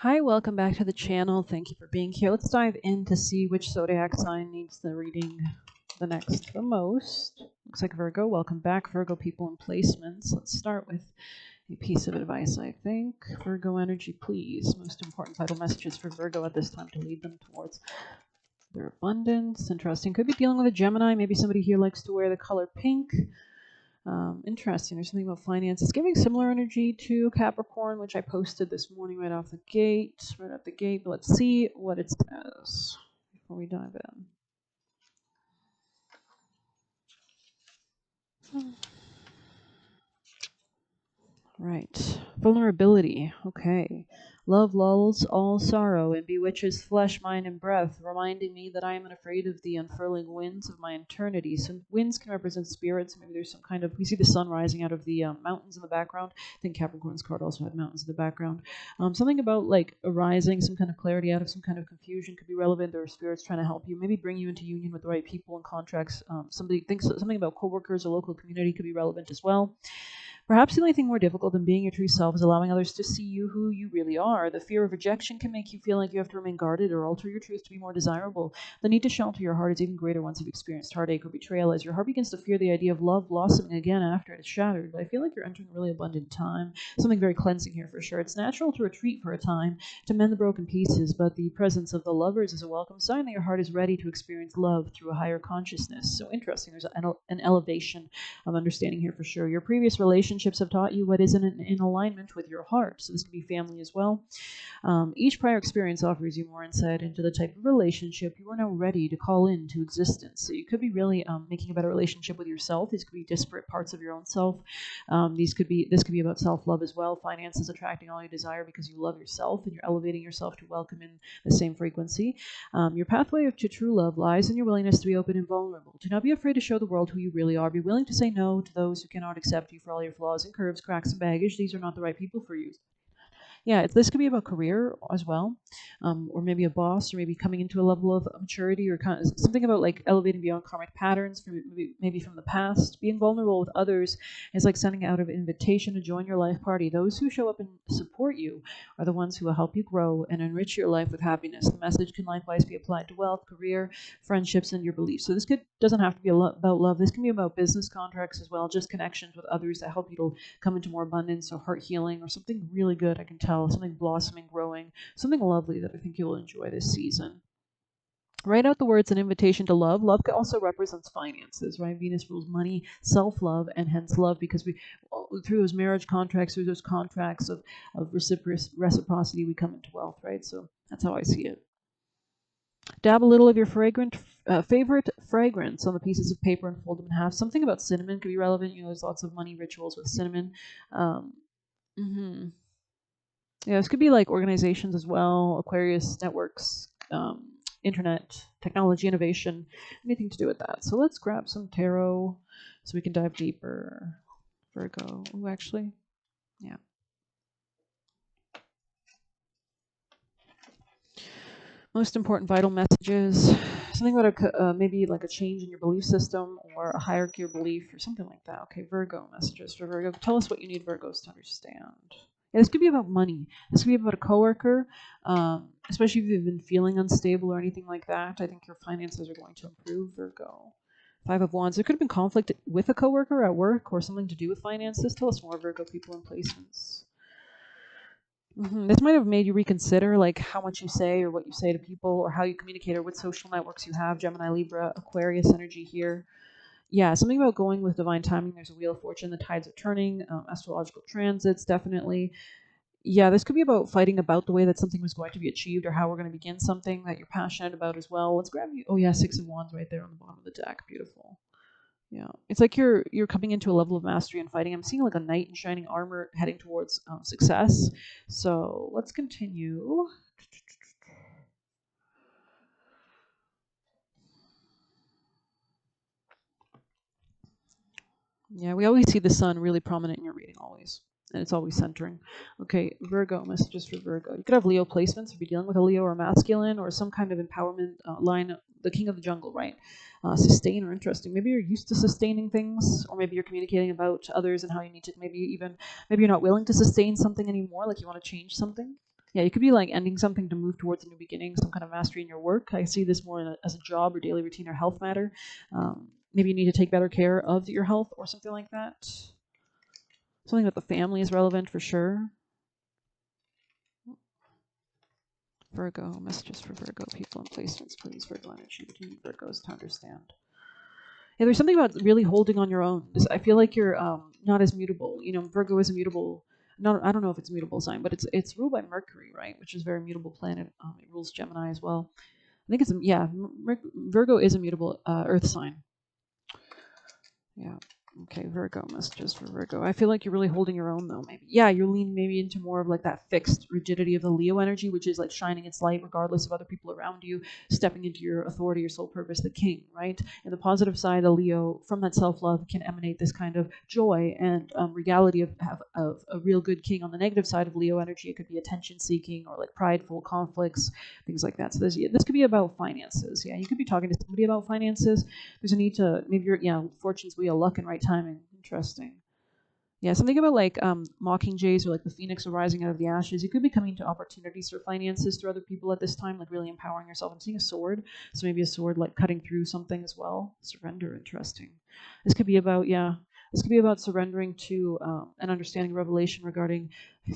Hi, welcome back to the channel. Thank you for being here. Let's dive in to see which zodiac sign needs the reading the most. Looks like Virgo. Welcome back, Virgo people in placements. Let's start with a piece of advice, I think. Virgo energy, please. Most important vital messages for Virgo at this time to lead them towards their abundance. Interesting. Could be dealing with a Gemini. Maybe somebody here likes to wear the color pink. Interesting. There's something about finance. It's giving similar energy to Capricorn, which I posted this morning right off the gate. Right out the gate. But let's see what it says before we dive in. Right. Vulnerability. Okay. Love lulls all sorrow and bewitches flesh, mind, and breath, reminding me that I am unafraid of the unfurling winds of my eternity. So winds can represent spirits. Maybe there's some kind of, we see the sun rising out of the mountains in the background. I think Capricorn's card also had mountains in the background. Something about like arising, some kind of clarity out of some kind of confusion could be relevant. There are spirits trying to help you, maybe bring you into union with the right people and contracts. Somebody thinks something about coworkers or local community could be relevant as well. Perhaps the only thing more difficult than being your true self is allowing others to see you who you really are. The fear of rejection can make you feel like you have to remain guarded or alter your truth to be more desirable. The need to shelter your heart is even greater once you've experienced heartache or betrayal, as your heart begins to fear the idea of love blossoming again after it is shattered. But I feel like you're entering a really abundant time. Something very cleansing here for sure. It's natural to retreat for a time, to mend the broken pieces, but the presence of the lovers is a welcome sign that your heart is ready to experience love through a higher consciousness. So interesting. There's an elevation of understanding here for sure. Your previous relationships have taught you what isn't in alignment with your heart. So this can be family as well. Each prior experience offers you more insight into the type of relationship you are now ready to call into existence. So you could be really making a better relationship with yourself. These could be disparate parts of your own self. This could be about self-love as well. Finances attracting all you desire because you love yourself and you're elevating yourself to welcome in the same frequency. Your pathway to true love lies in your willingness to be open and vulnerable. Do not be afraid to show the world who you really are. Be willing to say no to those who cannot accept you for all your flaws and curves, cracks, and baggage. These are not the right people for you. Yeah, this could be about career as well, or maybe a boss, or maybe coming into a level of maturity, or kind of something about like elevating beyond karmic patterns, from maybe from the past. Being vulnerable with others is like sending out an invitation to join your life party. Those who show up and support you are the ones who will help you grow and enrich your life with happiness. The message can likewise be applied to wealth, career, friendships, and your beliefs. So this doesn't have to be about love. This can be about business contracts as well, just connections with others that help you to come into more abundance or heart healing or something really good. I can tell something blossoming, growing, something lovely that I think you'll enjoy this season. Write out the words an invitation to love. Love also represents finances, right? Venus rules money, self-love, and hence love, because we, through those marriage contracts, through those contracts of reciprocity, we come into wealth, right? So that's how I see it. Dab a little of your favorite fragrance on the pieces of paper and fold them in half. Something about cinnamon could be relevant. You know, there's lots of money rituals with cinnamon. Mm-hmm. Yeah, this could be like organizations as well, Aquarius networks, internet, technology, innovation, anything to do with that. So let's grab some tarot so we can dive deeper. Virgo. Oh, actually, yeah. Most important vital messages. Something about maybe like a change in your belief system or a hierarchy or belief or something like that. Okay, Virgo messages for Virgo. Tell us what you need Virgos to understand. Yeah, this could be about money. This could be about a coworker, especially if you've been feeling unstable or anything like that. I think your finances are going to improve, Virgo. Five of Wands. There could have been conflict with a coworker at work or something to do with finances. Tell us more, Virgo people in placements. This might have made you reconsider like how much you say or what you say to people or how you communicate or what social networks you have. Gemini, Libra, Aquarius energy here. Yeah, something about going with divine timing. There's a wheel of fortune. The tides are turning. Astrological transits, definitely. Yeah, this could be about fighting about the way that something was going to be achieved or how we're going to begin something that you're passionate about as well. Let's grab you. Oh yeah, Six of Wands right there on the bottom of the deck. Beautiful. Yeah, it's like you're coming into a level of mastery and fighting. I'm seeing like a knight in shining armor heading towards success. So let's continue. Yeah, we always see the sun really prominent in your reading, always. And it's always centering. Okay, Virgo, messages for Virgo. You could have Leo placements if you're dealing with a Leo or a masculine or some kind of empowerment line, the king of the jungle, right? Sustain or interesting. Maybe you're used to sustaining things, or maybe you're communicating about others and how you need to, maybe you're not willing to sustain something anymore, like you want to change something. Yeah, you could be like ending something to move towards a new beginning, some kind of mastery in your work. I see this more as a job or daily routine or health matter. Maybe you need to take better care of your health or something like that. Something with the family is relevant for sure. Virgo, messages for Virgo people and placements, please. Virgo energy, what do you need Virgos to understand? Yeah, there's something about really holding on your own. I feel like you're not as mutable. You know, Virgo is a mutable. Not, I don't know if it's a mutable sign, but it's ruled by Mercury, right? Which is a very mutable planet. It rules Gemini as well. I think it's yeah. Virgo is a mutable Earth sign. Yeah. Okay, Virgo messages for Virgo. I feel like you're really holding your own though, maybe. Yeah, you're leaning maybe into more of like that fixed rigidity of the Leo energy, which is like shining its light regardless of other people around you, stepping into your authority, your sole purpose, the king, right? And the positive side of Leo, from that self-love, can emanate this kind of joy and regality of a real good king. On the negative side of Leo energy, it could be attention-seeking or like prideful conflicts, things like that. So this could be about finances. Yeah, you could be talking to somebody about finances. There's a need to maybe fortune's wheel, luck and right timing. Interesting. Yeah, something about like mockingjays or like the phoenix arising out of the ashes. You could be coming to opportunities for finances through other people at this time, like really empowering yourself. I'm seeing a sword, so maybe a sword like cutting through something as well. Surrender, interesting. This could be about This could be about surrendering to an understanding revelation regarding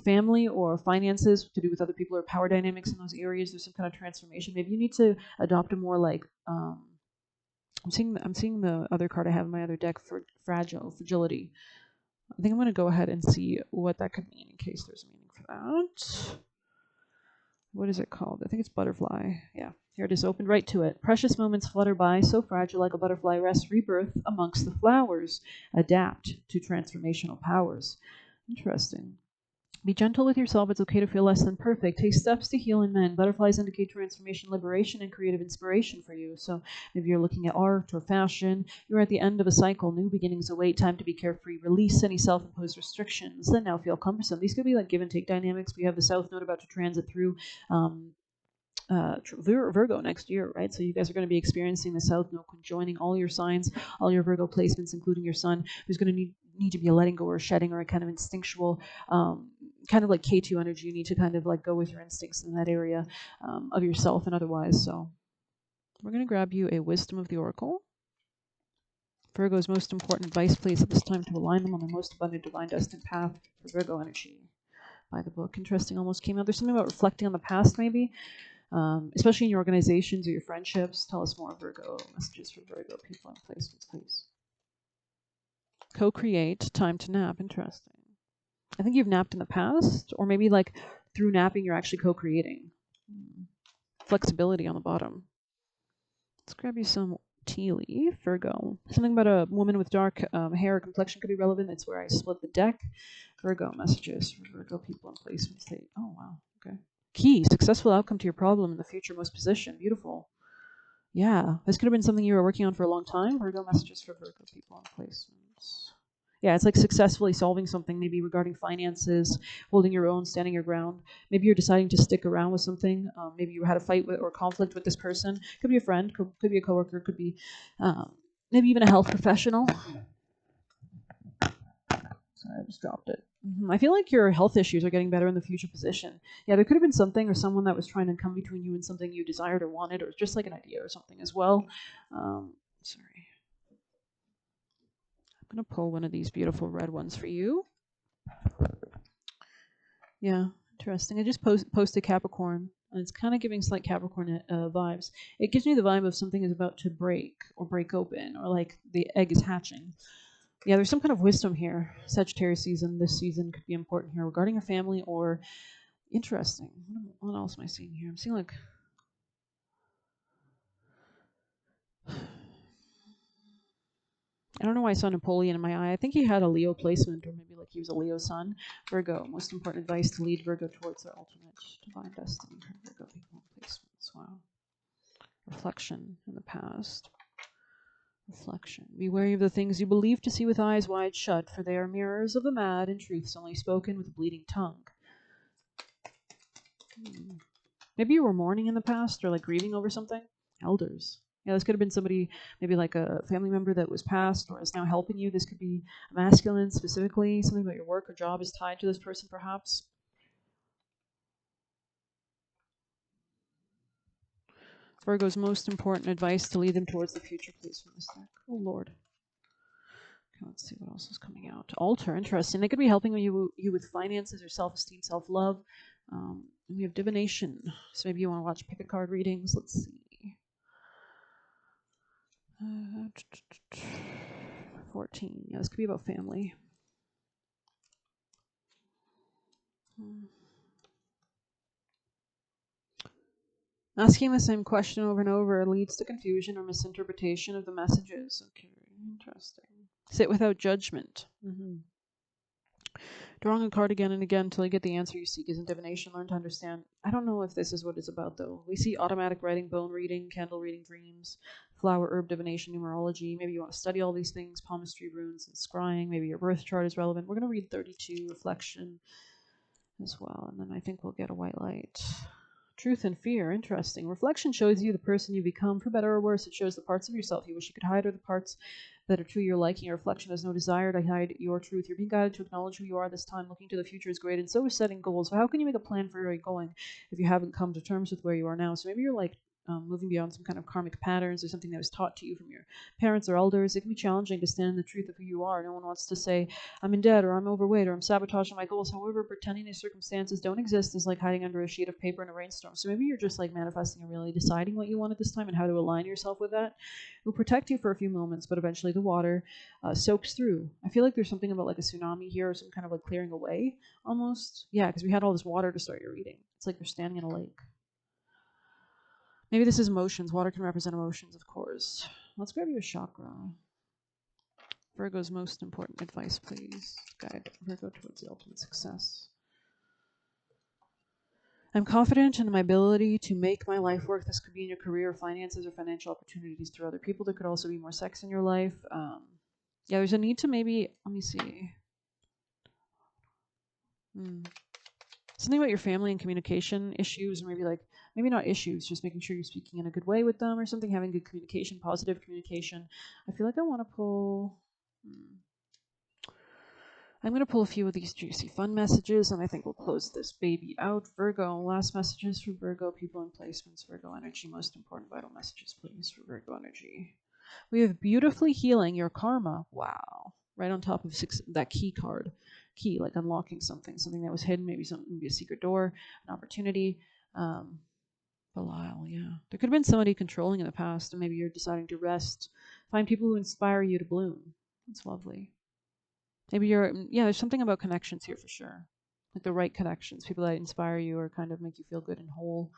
family or finances to do with other people or power dynamics in those areas. There's some kind of transformation. Maybe you need to adopt a more like I'm seeing the other card I have in my other deck for fragility. I think I'm going to go ahead and see what that could mean in case there's a meaning for that. What is it called? I think it's butterfly. Yeah, here it is, opened right to it. Precious moments flutter by, so fragile like a butterfly rests rebirth amongst the flowers. Adapt to transformational powers. Interesting. Be gentle with yourself. It's okay to feel less than perfect. Take steps to heal in men. Butterflies indicate transformation, liberation, and creative inspiration for you. So if you're looking at art or fashion, you're at the end of a cycle. New beginnings await. Time to be carefree. Release any self-imposed restrictions that now feel cumbersome. These could be like give and take dynamics. We have the South Node about to transit through Virgo next year, right? So you guys are going to be experiencing the South Node conjoining all your signs, all your Virgo placements, including your sun. There's going to need to be a letting go or a shedding or a kind of instinctual, kind of like K2 energy. You need to kind of like go with your instincts in that area of yourself and otherwise. So we're going to grab you a Wisdom of the Oracle. Virgo's most important advice, please, at this time to align them on the most abundant divine destined path for Virgo energy. By the book. Interesting, almost came out. There's something about reflecting on the past, maybe. Especially in your organizations or your friendships. Tell us more, Virgo. Messages for Virgo people and placements, please. Co-create, time to nap. Interesting. I think you've napped in the past, or maybe like through napping, you're actually co-creating. Flexibility on the bottom. Let's grab you some tea leaf, Virgo. Something about a woman with dark hair or complexion could be relevant. That's where I split the deck. Virgo messages for Virgo people and placements. Oh, wow. Okay. Key, successful outcome to your problem in the future most position. Beautiful. Yeah, this could have been something you were working on for a long time. Virgo messages for Virgo people and placements. Yeah, it's like successfully solving something, maybe regarding finances, holding your own, standing your ground. Maybe you're deciding to stick around with something. Maybe you had a fight with or conflict with this person. Could be a friend, could be a coworker, could be maybe even a health professional. Sorry, I just dropped it. I feel like your health issues are getting better in the future position. Yeah, there could have been something or someone that was trying to come between you and something you desired or wanted, or just like an idea or something as well. Sorry. I'm going to pull one of these beautiful red ones for you. Yeah, interesting. I just posted Capricorn, and it's kind of giving slight Capricorn vibes. It gives me the vibe of something is about to break or break open, or like the egg is hatching. Yeah, there's some kind of wisdom here. Sagittarius season, this season could be important here regarding your family or interesting. What else am I seeing here? I'm seeing like I don't know why I saw Napoleon in my eye. I think he had a Leo placement, or maybe like he was a Leo sun. Virgo, most important advice to lead Virgo towards their ultimate divine destiny. Virgo people placements. Wow. Reflection in the past. Reflection. Be wary of the things you believe to see with eyes wide shut, for they are mirrors of the mad and truths only spoken with a bleeding tongue. Maybe you were mourning in the past or like grieving over something. Elders. Yeah, this could have been somebody, maybe like a family member that was passed or is now helping you. This could be masculine specifically. Something about your work or job is tied to this person, perhaps. Virgo's most important advice to lead them towards the future, please, from this deck. Oh, Lord. Okay, let's see what else is coming out. Altar, interesting. They could be helping you with finances or self-esteem, self-love. And we have divination. So maybe you want to watch pick a card readings. Let's see. 14. Yeah, this could be about family. Asking the same question over and over leads to confusion or misinterpretation of the messages. Okay, interesting. Sit without judgment. Drawing a card again and again until you get the answer you seek isn't divination. Learn to understand. I don't know if this is what it's about, though. We see automatic writing, bone reading, candle reading, dreams, flower, herb divination, numerology. Maybe you want to study all these things, palmistry, runes, and scrying. Maybe your birth chart is relevant. We're going to read 32, reflection as well, and then I think we'll get a white light. Truth and fear, interesting. Reflection shows you the person you become, for better or worse. It shows the parts of yourself you wish you could hide or the parts that are true your liking. Your reflection has no desire to hide your truth. You're being guided to acknowledge who you are this time. Looking to the future is great, and so is setting goals. So how can you make a plan for where you're going if you haven't come to terms with where you are now? So maybe you're like moving beyond some kind of karmic patterns or something that was taught to you from your parents or elders. It can be challenging to stand in the truth of who you are. No one wants to say, I'm in debt, or I'm overweight, or I'm sabotaging my goals. However, pretending these circumstances don't exist is like hiding under a sheet of paper in a rainstorm. So maybe you're just like manifesting and really deciding what you want at this time and how to align yourself with that. It will protect you for a few moments, but eventually the water soaks through. I feel like there's something about like a tsunami here or some kind of like clearing away almost. Yeah, because we had all this water to start your reading. It's like you're standing in a lake. Maybe this is emotions. Water can represent emotions, of course. Let's grab you a chakra. Virgo's most important advice, please. Guide Virgo towards the ultimate success. I'm confident in my ability to make my life work. This could be in your career, finances, or financial opportunities through other people. There could also be more sex in your life. Yeah, there's a need to maybe, let me see. Something about your family and communication issues, or maybe not issues, just making sure you're speaking in a good way with them or something, having good communication, positive communication. I feel like I want to pull... I'm going to pull a few of these juicy fun messages, and I think we'll close this baby out. Virgo, last messages for Virgo, people and placements. Virgo energy, most important vital messages, please, for Virgo energy. We have beautifully healing your karma. Wow. Right on top of that key card. Key, like unlocking something that was hidden, maybe a secret door, an opportunity. Belial, yeah. There could have been somebody controlling in the past, and maybe you're deciding to rest. Find people who inspire you to bloom. That's lovely. Maybe there's something about connections here for sure. Like the right connections, people that inspire you or kind of make you feel good and whole.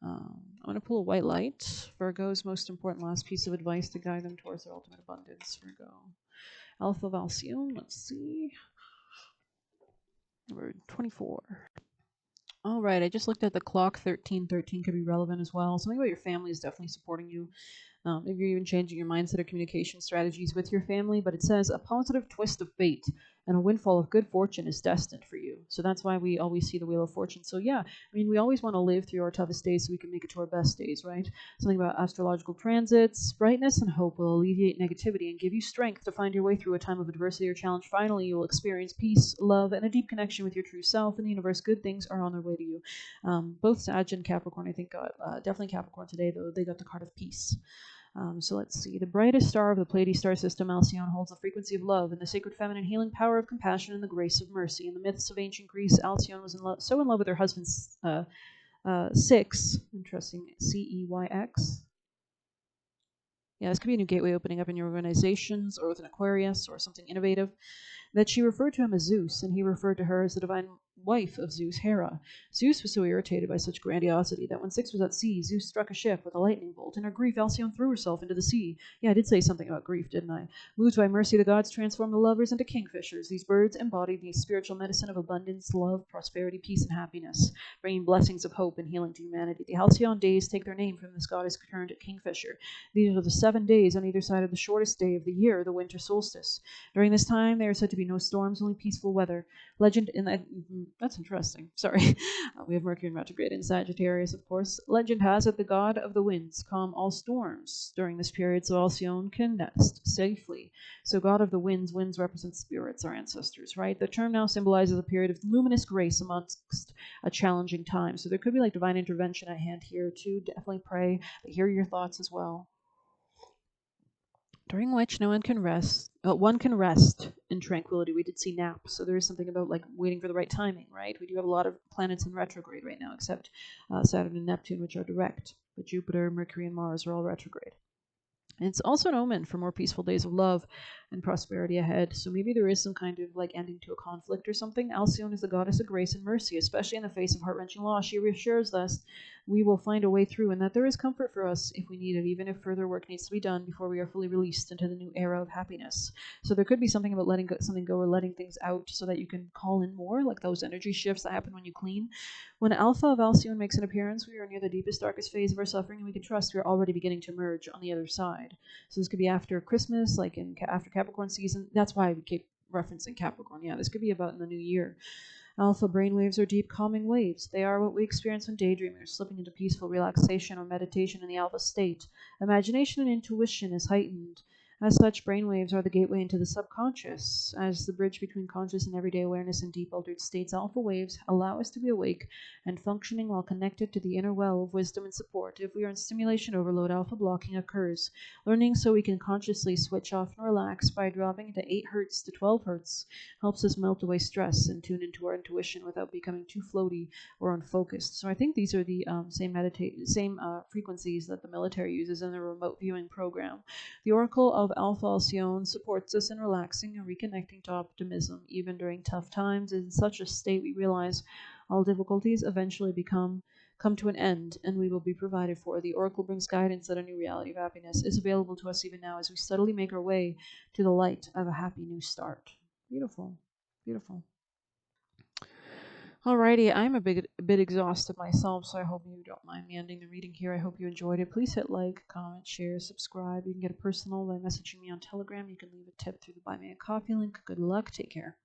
I'm going to pull a white light. Virgo's most important last piece of advice to guide them towards their ultimate abundance. Virgo. Alpha Valcion, let's see. Number 24. All right, I just looked at the clock. 1313 could be relevant as well. Something about your family is definitely supporting you. Maybe you're even changing your mindset or communication strategies with your family, but it says a positive twist of fate and a windfall of good fortune is destined for you. So that's why we always see the Wheel of Fortune. So yeah, I mean, we always want to live through our toughest days so we can make it to our best days, right? Something about astrological transits. Brightness and hope will alleviate negativity and give you strength to find your way through a time of adversity or challenge. Finally, you will experience peace, love, and a deep connection with your true self. In the universe, good things are on their way to you. Both Sag and Capricorn, I think, got, definitely Capricorn today, though, they got the card of peace. So let's see. The brightest star of the Pleiades star system, Alcyone, holds the frequency of love and the sacred feminine healing power of compassion and the grace of mercy. In the myths of ancient Greece, Alcyone was so in love with her husband Syx, interesting, Ceyx. Yeah, this could be a new gateway opening up in your organizations or with an Aquarius or something innovative, that she referred to him as Zeus, and he referred to her as the divine wife of Zeus, Hera. Zeus was so irritated by such grandiosity that when Syx was at sea, Zeus struck a ship with a lightning bolt. In her grief, Alcyone threw herself into the sea. Yeah, I did say something about grief, didn't I? Moved by mercy, the gods transformed the lovers into kingfishers. These birds embodied the spiritual medicine of abundance, love, prosperity, peace, and happiness, bringing blessings of hope and healing to humanity. The Halcyon days take their name from this goddess turned kingfisher. These are the 7 days on either side of the shortest day of the year, the winter solstice. During this time, they are said to be be no storms, only peaceful weather. Legend in that that's interesting. Sorry, we have Mercury in retrograde in Sagittarius, of course. Legend has it the god of the winds calm all storms during this period, so Alcyone can nest safely. So, god of the winds represent spirits, our ancestors, right? The term now symbolizes a period of luminous grace amongst a challenging time. So there could be like divine intervention at hand here too. Definitely pray, but hear your thoughts as well. During which no one can rest. One can rest in tranquility. We did see naps, so there is something about like waiting for the right timing, right? We do have a lot of planets in retrograde right now, except Saturn and Neptune, which are direct. But Jupiter, Mercury, and Mars are all retrograde. And it's also an omen for more peaceful days of love and prosperity ahead. So maybe there is some kind of like ending to a conflict or something. Alcyone is the goddess of grace and mercy, especially in the face of heart-wrenching loss. She reassures us we will find a way through and that there is comfort for us if we need it, even if further work needs to be done before we are fully released into the new era of happiness. So there could be something about letting something go or letting things out so that you can call in more, like those energy shifts that happen when you clean. When Alpha of Alcyone makes an appearance, we are near the deepest, darkest phase of our suffering, and we can trust we are already beginning to emerge on the other side. So this could be after Christmas, like after Capricorn season. That's why we keep referencing Capricorn. Yeah, this could be about in the new year. Alpha brainwaves are deep, calming waves. They are what we experience when daydreaming or slipping into peaceful relaxation or meditation in the alpha state. Imagination and intuition is heightened. As such, brainwaves are the gateway into the subconscious. As the bridge between conscious and everyday awareness in deep altered states, alpha waves allow us to be awake and functioning while connected to the inner well of wisdom and support. If we are in stimulation overload, alpha blocking occurs. Learning so we can consciously switch off and relax by dropping into 8 hertz to 12 hertz helps us melt away stress and tune into our intuition without becoming too floaty or unfocused. So I think these are the same frequencies that the military uses in their remote viewing program. The Oracle of Alpha Alcyone supports us in relaxing and reconnecting to optimism, even during tough times. In such a state, we realize all difficulties eventually come to an end, and we will be provided for. The Oracle brings guidance that a new reality of happiness is available to us even now as we steadily make our way to the light of a happy new start. Beautiful. Beautiful. Alrighty, I'm a bit exhausted myself, so I hope you don't mind me ending the reading here. I hope you enjoyed it. Please hit like, comment, share, subscribe. You can get a personal by messaging me on Telegram. You can leave a tip through the Buy Me a Coffee link. Good luck. Take care.